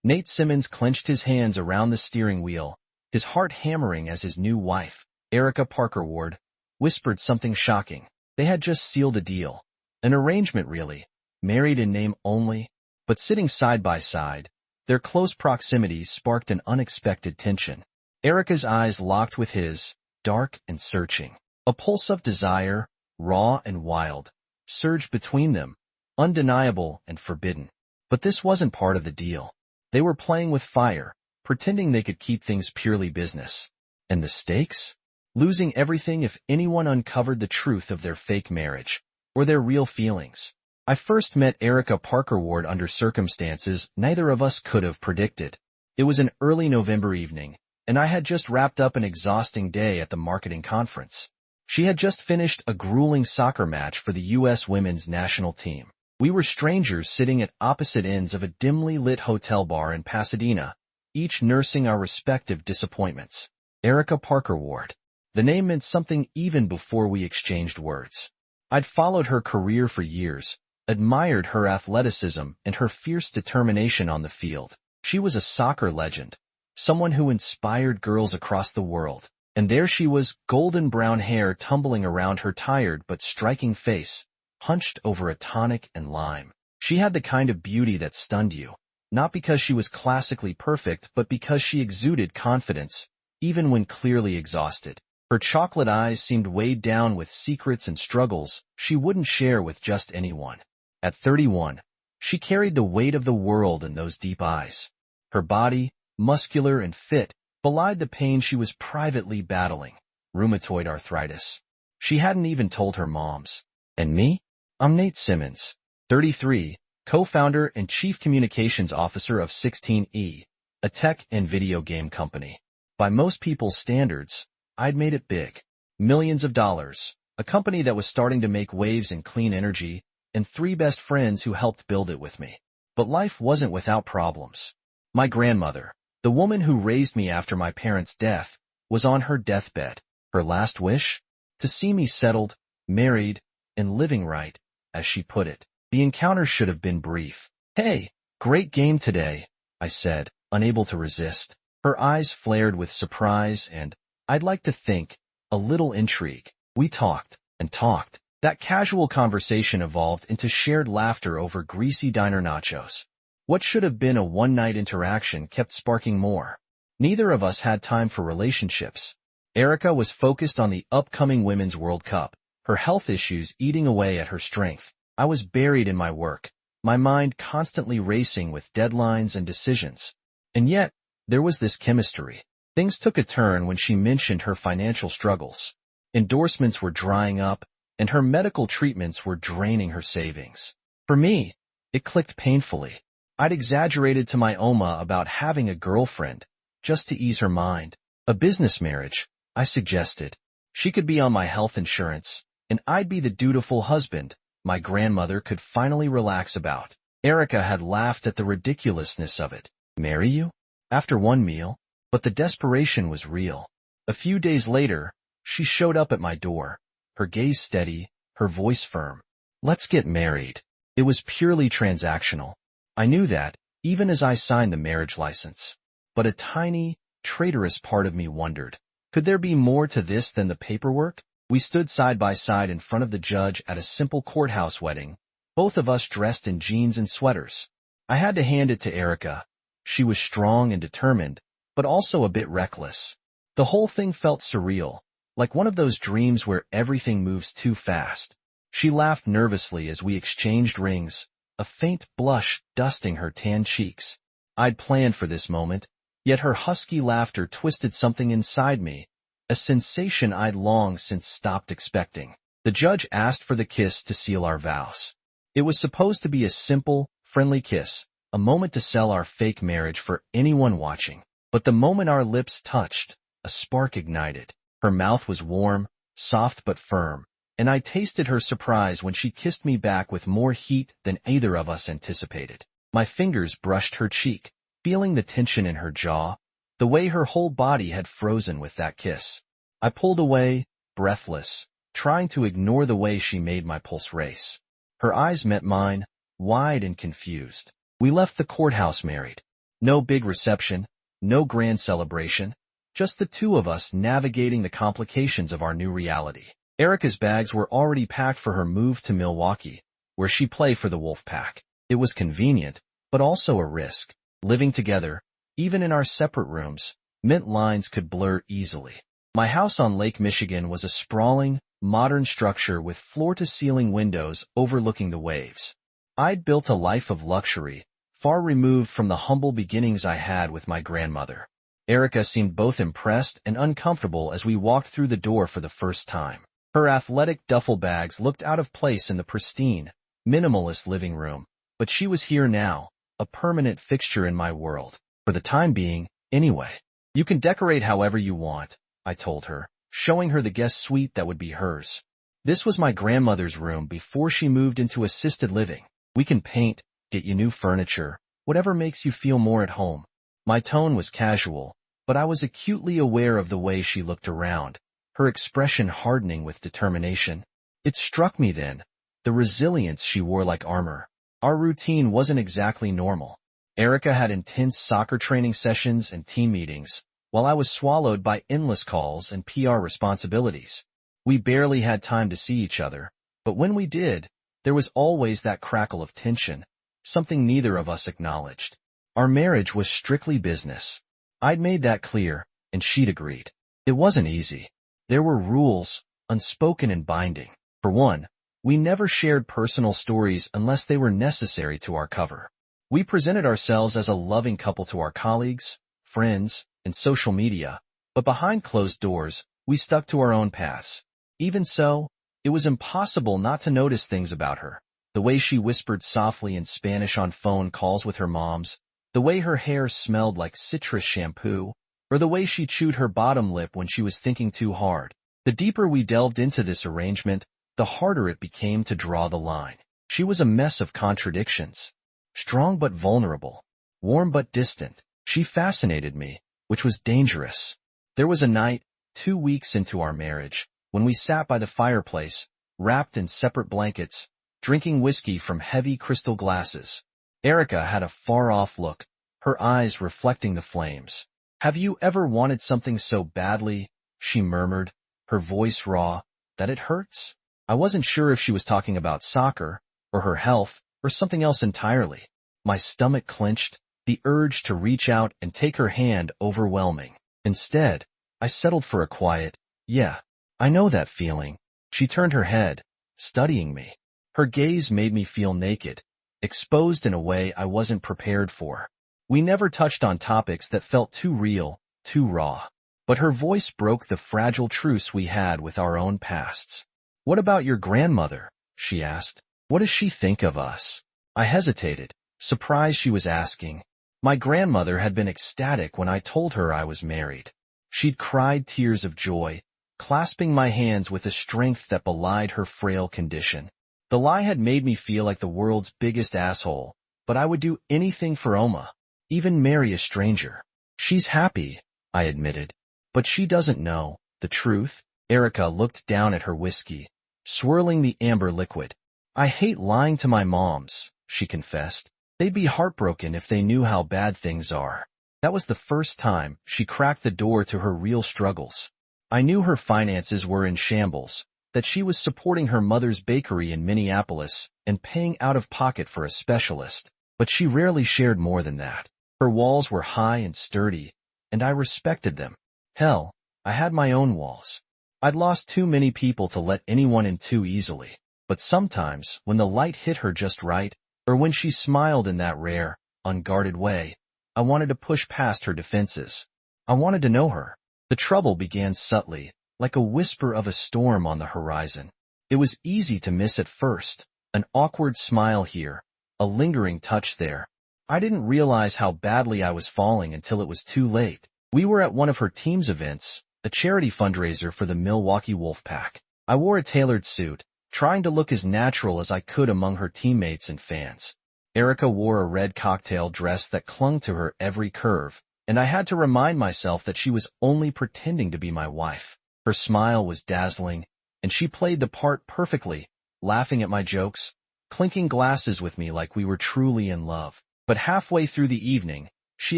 Nate Simmons clenched his hands around the steering wheel, his heart hammering as his new wife, Erica Parker Ward, whispered something shocking. They had just sealed a deal. An arrangement, really. Married in name only, but sitting side by side, their close proximity sparked an unexpected tension. Erica's eyes locked with his, dark and searching. A pulse of desire, raw and wild, surged between them, undeniable and forbidden. But this wasn't part of the deal. They were playing with fire, pretending they could keep things purely business. And the stakes? Losing everything if anyone uncovered the truth of their fake marriage, or their real feelings. I first met Erica Parker Ward under circumstances neither of us could have predicted. It was an early November evening, and I had just wrapped up an exhausting day at the marketing conference. She had just finished a grueling soccer match for the U.S. women's national team. We were strangers sitting at opposite ends of a dimly lit hotel bar in Pasadena, each nursing our respective disappointments. Erica Parker Ward. The name meant something even before we exchanged words. I'd followed her career for years, admired her athleticism and her fierce determination on the field. She was a soccer legend, someone who inspired girls across the world. And there she was, golden brown hair tumbling around her tired but striking face, hunched over a tonic and lime. She had the kind of beauty that stunned you, not because she was classically perfect but because she exuded confidence, even when clearly exhausted. Her chocolate eyes seemed weighed down with secrets and struggles she wouldn't share with just anyone. At 31, she carried the weight of the world in those deep eyes. Her body, muscular and fit, belied the pain she was privately battling, rheumatoid arthritis. She hadn't even told her moms. And me? I'm Nate Simmons, 33, co-founder and chief communications officer of 16E, a tech and video game company. By most people's standards, I'd made it big. Millions of dollars, a company that was starting to make waves in clean energy, and 3 best friends who helped build it with me. But life wasn't without problems. My grandmother, the woman who raised me after my parents' death, was on her deathbed. Her last wish? To see me settled, married, and living right, as she put it. The encounter should have been brief. "Hey, great game today," I said, unable to resist. Her eyes flared with surprise and, I'd like to think, a little intrigue. We talked and talked. That casual conversation evolved into shared laughter over greasy diner nachos. What should have been a one-night interaction kept sparking more. Neither of us had time for relationships. Erica was focused on the upcoming Women's World Cup, her health issues eating away at her strength. I was buried in my work, my mind constantly racing with deadlines and decisions. And yet, there was this chemistry. Things took a turn when she mentioned her financial struggles. Endorsements were drying up, and her medical treatments were draining her savings. For me, it clicked painfully. I'd exaggerated to my Oma about having a girlfriend, just to ease her mind. A business marriage, I suggested. She could be on my health insurance, and I'd be the dutiful husband my grandmother could finally relax about. Erica had laughed at the ridiculousness of it. Marry you? After one meal? But the desperation was real. A few days later, she showed up at my door, her gaze steady, her voice firm. Let's get married. It was purely transactional. I knew that, even as I signed the marriage license. But a tiny, traitorous part of me wondered, could there be more to this than the paperwork? We stood side by side in front of the judge at a simple courthouse wedding, both of us dressed in jeans and sweaters. I had to hand it to Erica. She was strong and determined, but also a bit reckless. The whole thing felt surreal, like one of those dreams where everything moves too fast. She laughed nervously as we exchanged rings, a faint blush dusting her tan cheeks. I'd planned for this moment, yet her husky laughter twisted something inside me, a sensation I'd long since stopped expecting. The judge asked for the kiss to seal our vows. It was supposed to be a simple, friendly kiss, a moment to sell our fake marriage for anyone watching. But the moment our lips touched, a spark ignited. Her mouth was warm, soft but firm, and I tasted her surprise when she kissed me back with more heat than either of us anticipated. My fingers brushed her cheek, feeling the tension in her jaw, the way her whole body had frozen with that kiss. I pulled away, breathless, trying to ignore the way she made my pulse race. Her eyes met mine, wide and confused. We left the courthouse married. No big reception, no grand celebration, just the two of us navigating the complications of our new reality. Erica's bags were already packed for her move to Milwaukee, where she played for the Wolfpack. It was convenient, but also a risk. Living together, even in our separate rooms, meant lines could blur easily. My house on Lake Michigan was a sprawling, modern structure with floor-to-ceiling windows overlooking the waves. I'd built a life of luxury, far removed from the humble beginnings I had with my grandmother. Erica seemed both impressed and uncomfortable as we walked through the door for the first time. Her athletic duffel bags looked out of place in the pristine, minimalist living room, but she was here now, a permanent fixture in my world. For the time being, anyway. You can decorate however you want, I told her, showing her the guest suite that would be hers. This was my grandmother's room before she moved into assisted living. We can paint, get you new furniture, whatever makes you feel more at home. My tone was casual, but I was acutely aware of the way she looked around, her expression hardening with determination. It struck me then, the resilience she wore like armor. Our routine wasn't exactly normal. Erica had intense soccer training sessions and team meetings, while I was swallowed by endless calls and PR responsibilities. We barely had time to see each other, but when we did, there was always that crackle of tension, something neither of us acknowledged. Our marriage was strictly business. I'd made that clear, and she'd agreed. It wasn't easy. There were rules, unspoken and binding. For one, we never shared personal stories unless they were necessary to our cover. We presented ourselves as a loving couple to our colleagues, friends, and social media, but behind closed doors, we stuck to our own paths. Even so, it was impossible not to notice things about her. The way she whispered softly in Spanish on phone calls with her moms, the way her hair smelled like citrus shampoo, or the way she chewed her bottom lip when she was thinking too hard. The deeper we delved into this arrangement, the harder it became to draw the line. She was a mess of contradictions. Strong but vulnerable, warm but distant. She fascinated me, which was dangerous. There was a night, 2 weeks into our marriage, when we sat by the fireplace, wrapped in separate blankets, drinking whiskey from heavy crystal glasses. Erica had a far-off look, her eyes reflecting the flames. "Have you ever wanted something so badly," she murmured, her voice raw, "that it hurts?" I wasn't sure if she was talking about soccer, or her health, or something else entirely. My stomach clenched, the urge to reach out and take her hand overwhelming. Instead, I settled for a quiet, "Yeah, I know that feeling." She turned her head, studying me. Her gaze made me feel naked, exposed in a way I wasn't prepared for. We never touched on topics that felt too real, too raw. But her voice broke the fragile truce we had with our own pasts. "What about your grandmother?" she asked. "What does she think of us?" I hesitated, surprised she was asking. My grandmother had been ecstatic when I told her I was married. She'd cried tears of joy, clasping my hands with a strength that belied her frail condition. The lie had made me feel like the world's biggest asshole, but I would do anything for Oma, even marry a stranger. "She's happy," I admitted. "But she doesn't know the truth." Erica looked down at her whiskey, swirling the amber liquid. "I hate lying to my moms," she confessed. "They'd be heartbroken if they knew how bad things are." That was the first time she cracked the door to her real struggles. I knew her finances were in shambles, that she was supporting her mother's bakery in Minneapolis and paying out of pocket for a specialist, but she rarely shared more than that. Her walls were high and sturdy, and I respected them. Hell, I had my own walls. I'd lost too many people to let anyone in too easily. But sometimes, when the light hit her just right, or when she smiled in that rare, unguarded way, I wanted to push past her defenses. I wanted to know her. The trouble began subtly, like a whisper of a storm on the horizon. It was easy to miss at first, an awkward smile here, a lingering touch there. I didn't realize how badly I was falling until it was too late. We were at one of her team's events, a charity fundraiser for the Milwaukee Wolfpack. I wore a tailored suit, trying to look as natural as I could among her teammates and fans. Erica wore a red cocktail dress that clung to her every curve, and I had to remind myself that she was only pretending to be my wife. Her smile was dazzling, and she played the part perfectly, laughing at my jokes, clinking glasses with me like we were truly in love. But halfway through the evening, She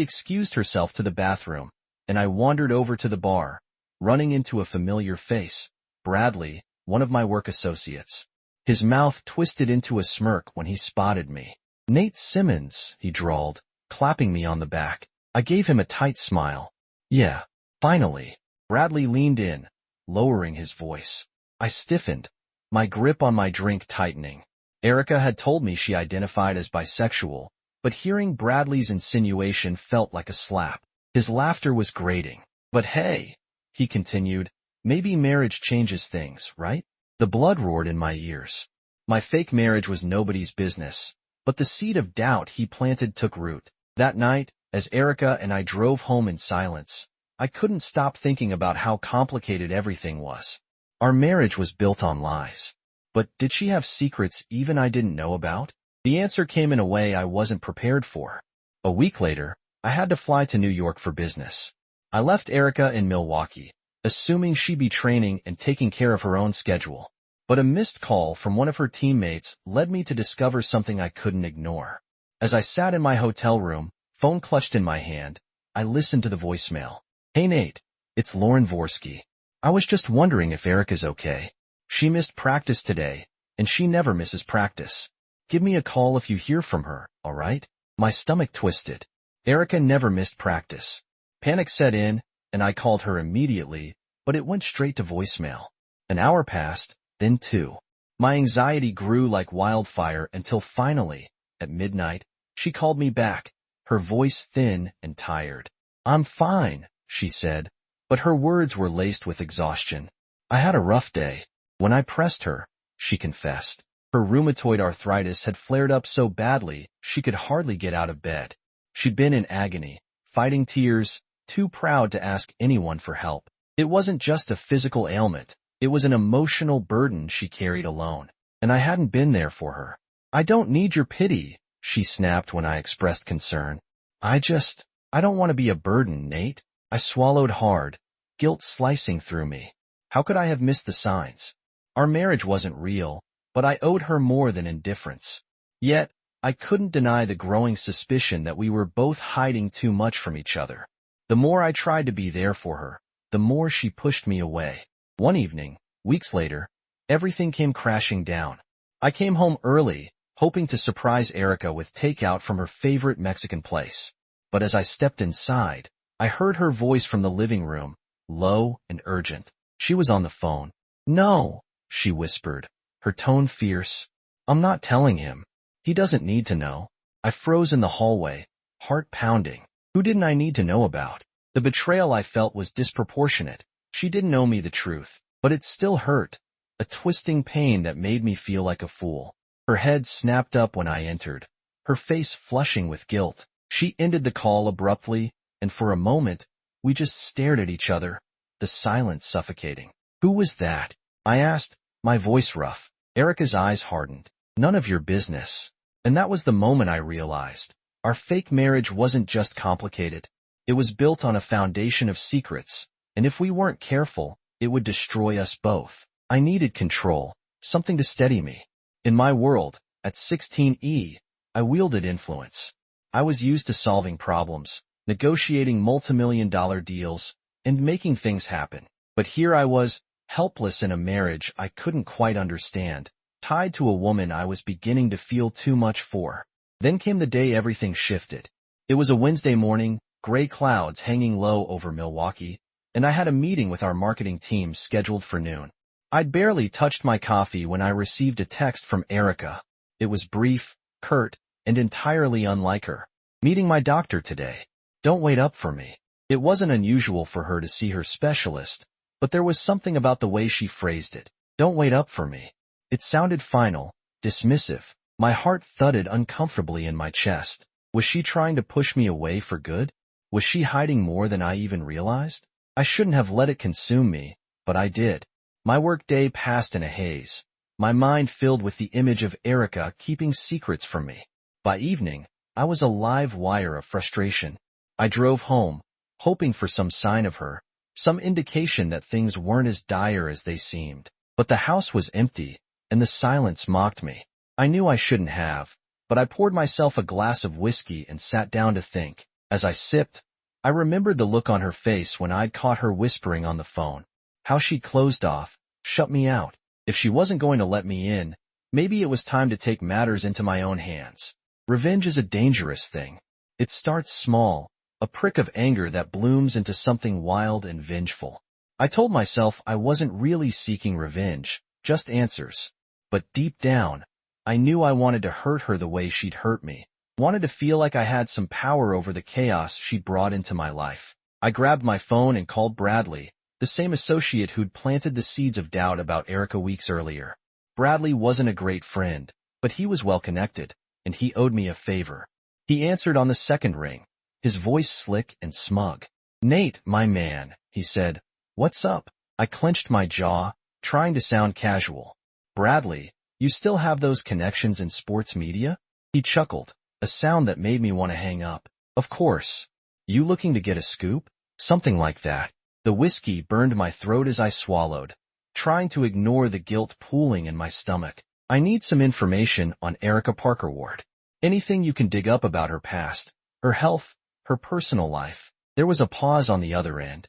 excused herself to the bathroom, and I wandered over to the bar, running into a familiar face, Bradley, one of my work associates. His mouth twisted into a smirk when he spotted me. "Nate Simmons," he drawled, clapping me on the back. I gave him a tight smile. "Yeah, finally." Bradley leaned in, lowering his voice. I stiffened, my grip on my drink tightening. Erica had told me she identified as bisexual, but hearing Bradley's insinuation felt like a slap. His laughter was grating. "But hey," he continued, "maybe marriage changes things, right?" The blood roared in my ears. My fake marriage was nobody's business, but the seed of doubt he planted took root. That night, as Erica and I drove home in silence, I couldn't stop thinking about how complicated everything was. Our marriage was built on lies. But did she have secrets even I didn't know about? The answer came in a way I wasn't prepared for. A week later, I had to fly to New York for business. I left Erica in Milwaukee, assuming she'd be training and taking care of her own schedule. But a missed call from one of her teammates led me to discover something I couldn't ignore. As I sat in my hotel room, phone clutched in my hand, I listened to the voicemail. "Hey Nate, it's Lauren Vorsky. I was just wondering if Erica's okay. She missed practice today, and she never misses practice. Give me a call if you hear from her, all right?" My stomach twisted. Erica never missed practice. Panic set in, and I called her immediately, but it went straight to voicemail. An hour passed, then 2. My anxiety grew like wildfire until finally, at midnight, she called me back, her voice thin and tired. "I'm fine," she said, but her words were laced with exhaustion. "I had a rough day." When I pressed her, she confessed. Her rheumatoid arthritis had flared up so badly she could hardly get out of bed. She'd been in agony, fighting tears, too proud to ask anyone for help. It wasn't just a physical ailment, it was an emotional burden she carried alone, and I hadn't been there for her. "I don't need your pity," she snapped when I expressed concern. I don't want to be a burden, Nate." I swallowed hard, guilt slicing through me. How could I have missed the signs? Our marriage wasn't real, but I owed her more than indifference. Yet, I couldn't deny the growing suspicion that we were both hiding too much from each other. The more I tried to be there for her, the more she pushed me away. One evening, weeks later, everything came crashing down. I came home early, hoping to surprise Erica with takeout from her favorite Mexican place. But as I stepped inside, I heard her voice from the living room, low and urgent. She was on the phone. "No," she whispered, her tone fierce. "I'm not telling him. He doesn't need to know." I froze in the hallway, heart pounding. Who didn't I need to know about? The betrayal I felt was disproportionate. She didn't owe me the truth, but it still hurt, a twisting pain that made me feel like a fool. Her head snapped up when I entered, her face flushing with guilt. She ended the call abruptly, and for a moment, we just stared at each other, the silence suffocating. "Who was that?" I asked, my voice rough. Erica's eyes hardened. "None of your business." And that was the moment I realized. Our fake marriage wasn't just complicated. It was built on a foundation of secrets, and if we weren't careful, it would destroy us both. I needed control, something to steady me. In my world, at 16E, I wielded influence. I was used to solving problems, negotiating multimillion-dollar deals, and making things happen. But here I was, helpless in a marriage I couldn't quite understand, tied to a woman I was beginning to feel too much for. Then came the day everything shifted. It was a Wednesday morning, gray clouds hanging low over Milwaukee, and I had a meeting with our marketing team scheduled for noon. I'd barely touched my coffee when I received a text from Erica. It was brief, curt, and entirely unlike her. "Meeting my doctor today. Don't wait up for me." It wasn't unusual for her to see her specialist, but there was something about the way she phrased it. "Don't wait up for me." It sounded final, dismissive. My heart thudded uncomfortably in my chest. Was she trying to push me away for good? Was she hiding more than I even realized? I shouldn't have let it consume me, but I did. My work day passed in a haze, my mind filled with the image of Erica keeping secrets from me. By evening, I was a live wire of frustration. I drove home, hoping for some sign of her, some indication that things weren't as dire as they seemed. But the house was empty, and the silence mocked me. I knew I shouldn't have, but I poured myself a glass of whiskey and sat down to think. As I sipped, I remembered the look on her face when I'd caught her whispering on the phone. How she closed off, shut me out. If she wasn't going to let me in, maybe it was time to take matters into my own hands. Revenge is a dangerous thing. It starts small, a prick of anger that blooms into something wild and vengeful. I told myself I wasn't really seeking revenge, just answers. But deep down, I knew I wanted to hurt her the way she'd hurt me. Wanted to feel like I had some power over the chaos she brought into my life. I grabbed my phone and called Bradley, the same associate who'd planted the seeds of doubt about Erica weeks earlier. Bradley wasn't a great friend, but he was well connected, and he owed me a favor. He answered on the second ring, his voice slick and smug. "Nate, my man," he said. "What's up?" I clenched my jaw, trying to sound casual. "Bradley, you still have those connections in sports media?" He chuckled, a sound that made me want to hang up. "Of course. You looking to get a scoop?" "Something like that." The whiskey burned my throat as I swallowed, trying to ignore the guilt pooling in my stomach. "I need some information on Erica Parker Ward. Anything you can dig up about her past, her health, her personal life." There was a pause on the other end.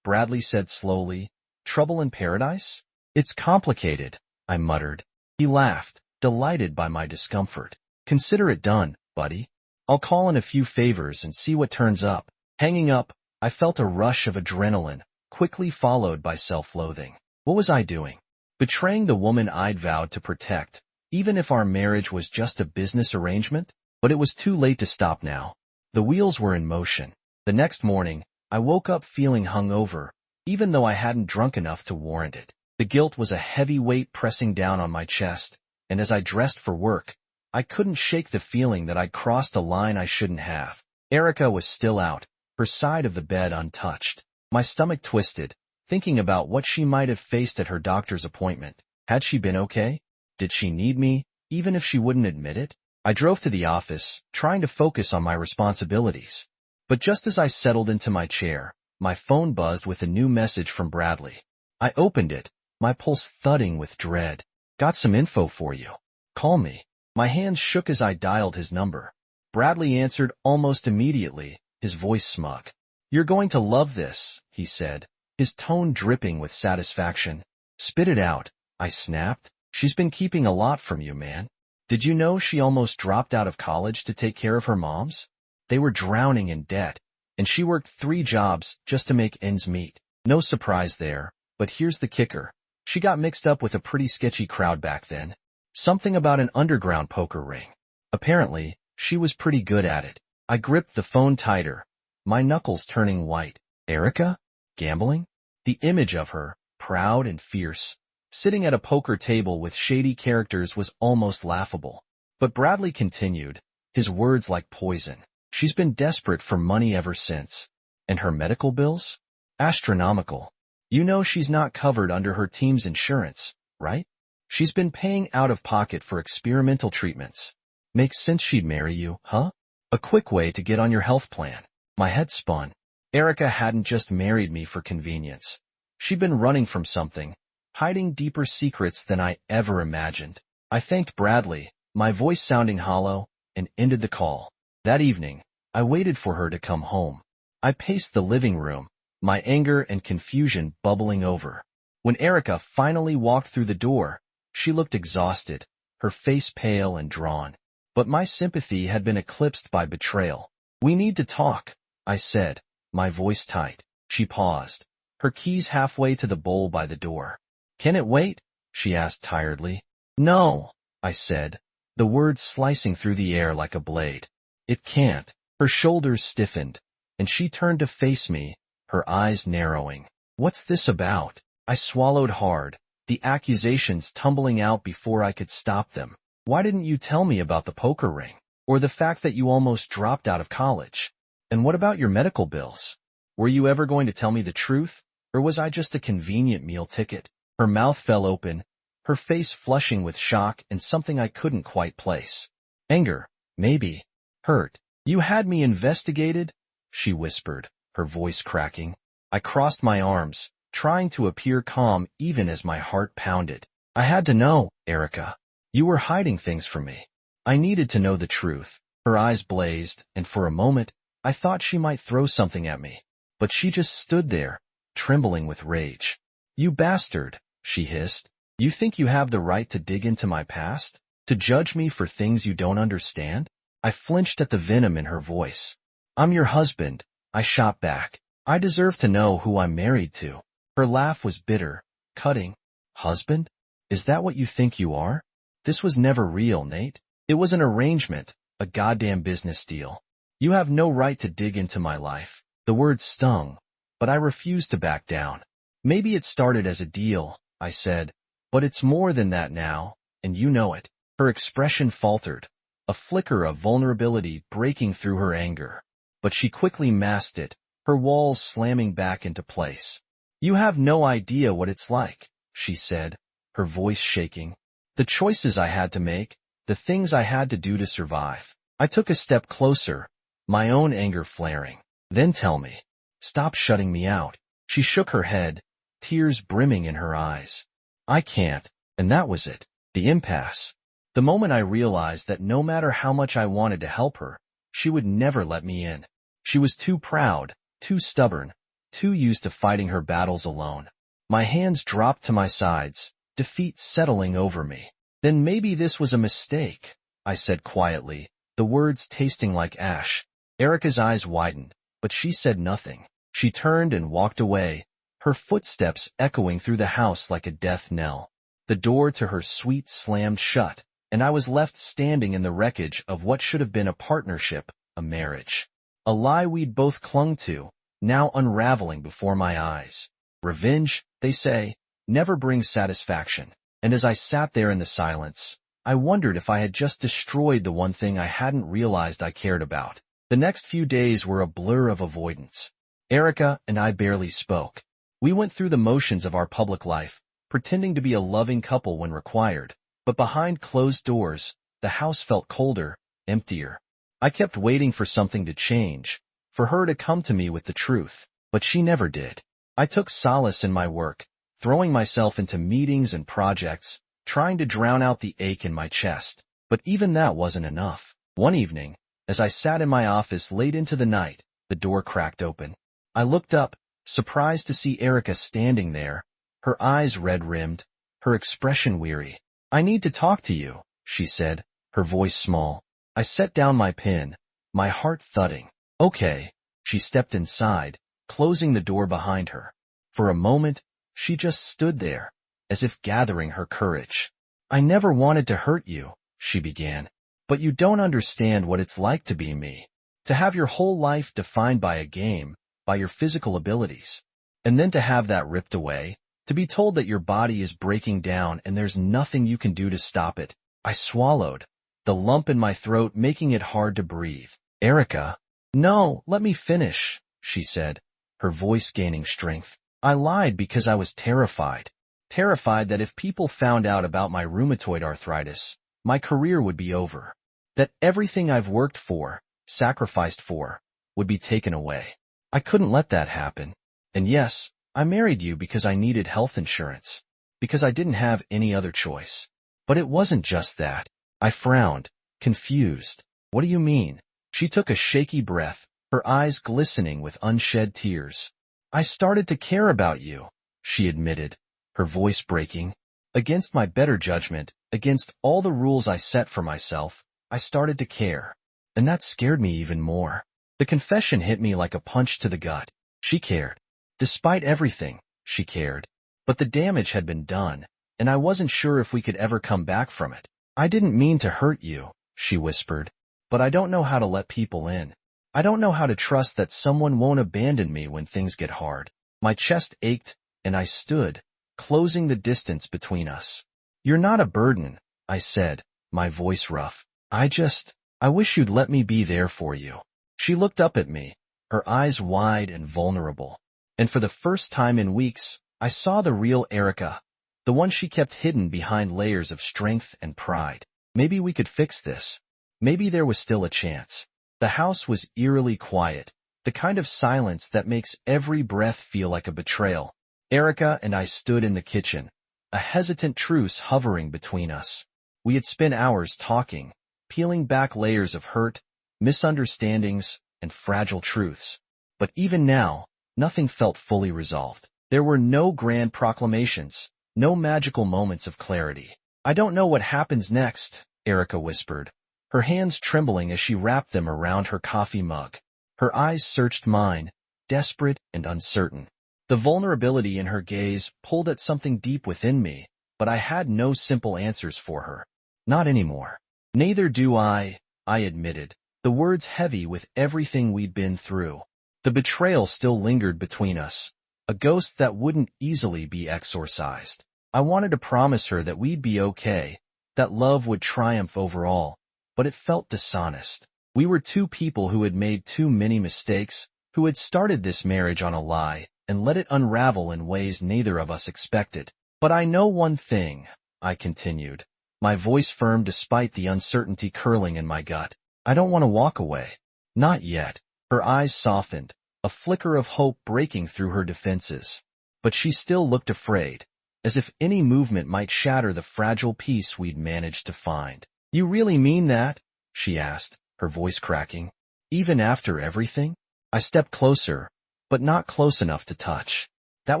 Bradley said slowly. "Trouble in paradise?" "It's complicated," I muttered. He laughed, delighted by my discomfort. "Consider it done, buddy. I'll call in a few favors and see what turns up." Hanging up, I felt a rush of adrenaline, quickly followed by self-loathing. What was I doing? Betraying the woman I'd vowed to protect, even if our marriage was just a business arrangement? But it was too late to stop now. The wheels were in motion. The next morning, I woke up feeling hungover, even though I hadn't drunk enough to warrant it. The guilt was a heavy weight pressing down on my chest, and as I dressed for work, I couldn't shake the feeling that I'd crossed a line I shouldn't have. Erica was still out, her side of the bed untouched. My stomach twisted, thinking about what she might have faced at her doctor's appointment. Had she been okay? Did she need me, even if she wouldn't admit it? I drove to the office, trying to focus on my responsibilities. But just as I settled into my chair, my phone buzzed with a new message from Bradley. I opened it, my pulse thudding with dread. "Got some info for you. Call me." My hands shook as I dialed his number. Bradley answered almost immediately, his voice smug. "You're going to love this," he said, his tone dripping with satisfaction. "Spit it out," I snapped. "She's been keeping a lot from you, man. Did you know she almost dropped out of college to take care of her moms? They were drowning in debt, and she worked 3 jobs just to make ends meet. No surprise there, but here's the kicker. She got mixed up with a pretty sketchy crowd back then. Something about an underground poker ring. Apparently, she was pretty good at it." I gripped the phone tighter, my knuckles turning white. Erica? Gambling? The image of her, proud and fierce, sitting at a poker table with shady characters was almost laughable. But Bradley continued, his words like poison. "She's been desperate for money ever since. And her medical bills? Astronomical. You know she's not covered under her team's insurance, right? She's been paying out of pocket for experimental treatments. Makes sense she'd marry you, huh? A quick way to get on your health plan." My head spun. Erica hadn't just married me for convenience. She'd been running from something, hiding deeper secrets than I ever imagined. I thanked Bradley, my voice sounding hollow, and ended the call. That evening, I waited for her to come home. I paced the living room, my anger and confusion bubbling over. When Erica finally walked through the door, she looked exhausted, her face pale and drawn. But my sympathy had been eclipsed by betrayal. "We need to talk," I said, my voice tight. She paused, her keys halfway to the bowl by the door. "Can it wait?" she asked tiredly. "No," I said, the words slicing through the air like a blade. "It can't." Her shoulders stiffened, and she turned to face me, her eyes narrowing. "What's this about?" I swallowed hard, the accusations tumbling out before I could stop them. "Why didn't you tell me about the poker ring? Or the fact that you almost dropped out of college? And what about your medical bills? Were you ever going to tell me the truth, or was I just a convenient meal ticket?" Her mouth fell open, her face flushing with shock and something I couldn't quite place. "Anger, maybe. Hurt. You had me investigated?" she whispered, her voice cracking. I crossed my arms, trying to appear calm even as my heart pounded. "I had to know, Erica. You were hiding things from me. I needed to know the truth." Her eyes blazed, and for a moment, I thought she might throw something at me, but she just stood there, trembling with rage. "You bastard," she hissed. "You think you have the right to dig into my past? To judge me for things you don't understand?" I flinched at the venom in her voice. "I'm your husband," I shot back. "I deserve to know who I'm married to." Her laugh was bitter, cutting. "Husband? Is that what you think you are? This was never real, Nate. It was an arrangement, a goddamn business deal. You have no right to dig into my life." The words stung, but I refused to back down. "Maybe it started as a deal," I said, "but it's more than that now, and you know it." Her expression faltered, a flicker of vulnerability breaking through her anger. But she quickly masked it, her walls slamming back into place. "You have no idea what it's like," she said, her voice shaking. "The choices I had to make, the things I had to do to survive." I took a step closer, my own anger flaring. "Then tell me. Stop shutting me out." She shook her head, tears brimming in her eyes. "I can't," and that was it. The impasse. The moment I realized that no matter how much I wanted to help her, she would never let me in. She was too proud, too stubborn, too used to fighting her battles alone. My hands dropped to my sides, defeat settling over me. "Then maybe this was a mistake," I said quietly, the words tasting like ash. Erica's eyes widened, but she said nothing. She turned and walked away, her footsteps echoing through the house like a death knell. The door to her suite slammed shut, and I was left standing in the wreckage of what should have been a partnership, a marriage. A lie we'd both clung to, now unraveling before my eyes. Revenge, they say, never brings satisfaction. And as I sat there in the silence, I wondered if I had just destroyed the one thing I hadn't realized I cared about. The next few days were a blur of avoidance. Erica and I barely spoke. We went through the motions of our public life, pretending to be a loving couple when required, but behind closed doors, the house felt colder, emptier. I kept waiting for something to change, for her to come to me with the truth, but she never did. I took solace in my work, throwing myself into meetings and projects, trying to drown out the ache in my chest. But even that wasn't enough. One evening, as I sat in my office late into the night, the door cracked open. I looked up, surprised to see Erica standing there, her eyes red-rimmed, her expression weary. "I need to talk to you," she said, her voice small. I set down my pen, my heart thudding. "Okay." She stepped inside, closing the door behind her. For a moment, she just stood there, as if gathering her courage. "I never wanted to hurt you," she began, "but you don't understand what it's like to be me. To have your whole life defined by a game, by your physical abilities. And then to have that ripped away, to be told that your body is breaking down and there's nothing you can do to stop it." I swallowed, the lump in my throat making it hard to breathe. "Erica." "No, let me finish," she said, her voice gaining strength. "I lied because I was terrified. Terrified that if people found out about my rheumatoid arthritis, my career would be over. That everything I've worked for, sacrificed for, would be taken away. I couldn't let that happen. And yes, I married you because I needed health insurance, because I didn't have any other choice. But it wasn't just that." I frowned, confused. "What do you mean?" She took a shaky breath, her eyes glistening with unshed tears. "I started to care about you," she admitted, her voice breaking. "Against my better judgment, against all the rules I set for myself, I started to care. And that scared me even more." The confession hit me like a punch to the gut. She cared. Despite everything, she cared. But the damage had been done, and I wasn't sure if we could ever come back from it. "I didn't mean to hurt you," she whispered, "but I don't know how to let people in. I don't know how to trust that someone won't abandon me when things get hard." My chest ached, and I stood, closing the distance between us. "You're not a burden," I said, my voice rough. I wish you'd let me be there for you." She looked up at me, her eyes wide and vulnerable. And for the first time in weeks, I saw the real Erica, the one she kept hidden behind layers of strength and pride. Maybe we could fix this. Maybe there was still a chance. The house was eerily quiet, the kind of silence that makes every breath feel like a betrayal. Erica and I stood in the kitchen, a hesitant truce hovering between us. We had spent hours talking, peeling back layers of hurt, misunderstandings, and fragile truths. But even now, nothing felt fully resolved. There were no grand proclamations, no magical moments of clarity. "I don't know what happens next," Erica whispered, her hands trembling as she wrapped them around her coffee mug. Her eyes searched mine, desperate and uncertain. The vulnerability in her gaze pulled at something deep within me, but I had no simple answers for her. Not anymore. "Neither do I admitted, the words heavy with everything we'd been through. The betrayal still lingered between us, a ghost that wouldn't easily be exorcised. I wanted to promise her that we'd be okay, that love would triumph over all, but it felt dishonest. We were two people who had made too many mistakes, who had started this marriage on a lie, and let it unravel in ways neither of us expected. But I know one thing," I continued, my voice firm despite the uncertainty curling in my gut. "I don't want to walk away. Not yet." Her eyes softened, a flicker of hope breaking through her defenses. But she still looked afraid, as if any movement might shatter the fragile peace we'd managed to find. "You really mean that?" she asked, her voice cracking. "Even after everything?" I stepped closer, but not close enough to touch. That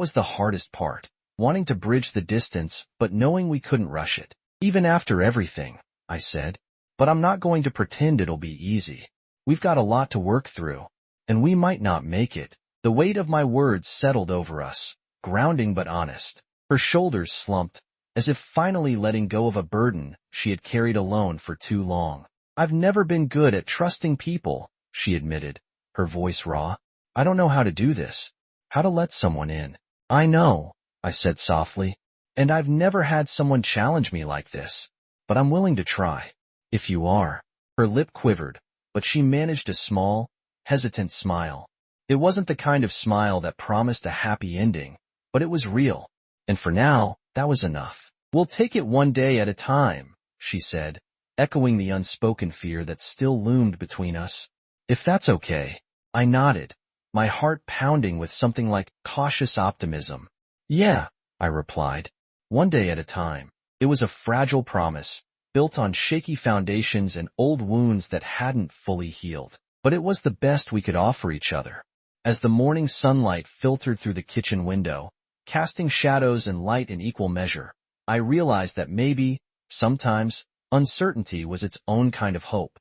was the hardest part, wanting to bridge the distance, but knowing we couldn't rush it. "Even after everything," I said. "But I'm not going to pretend it'll be easy. We've got a lot to work through, and we might not make it." The weight of my words settled over us, grounding but honest. Her shoulders slumped, as if finally letting go of a burden she had carried alone for too long. "I've never been good at trusting people," she admitted, her voice raw. "I don't know how to do this, how to let someone in." "I know," I said softly, "and I've never had someone challenge me like this, but I'm willing to try. If you are." Her lip quivered, but she managed a small, hesitant smile. It wasn't the kind of smile that promised a happy ending, but it was real. And for now, that was enough. "We'll take it one day at a time," she said, echoing the unspoken fear that still loomed between us. "If that's okay." I nodded, my heart pounding with something like cautious optimism. "Yeah," I replied, "one day at a time." It was a fragile promise, built on shaky foundations and old wounds that hadn't fully healed. But it was the best we could offer each other. As the morning sunlight filtered through the kitchen window, casting shadows and light in equal measure, I realized that maybe, sometimes, uncertainty was its own kind of hope.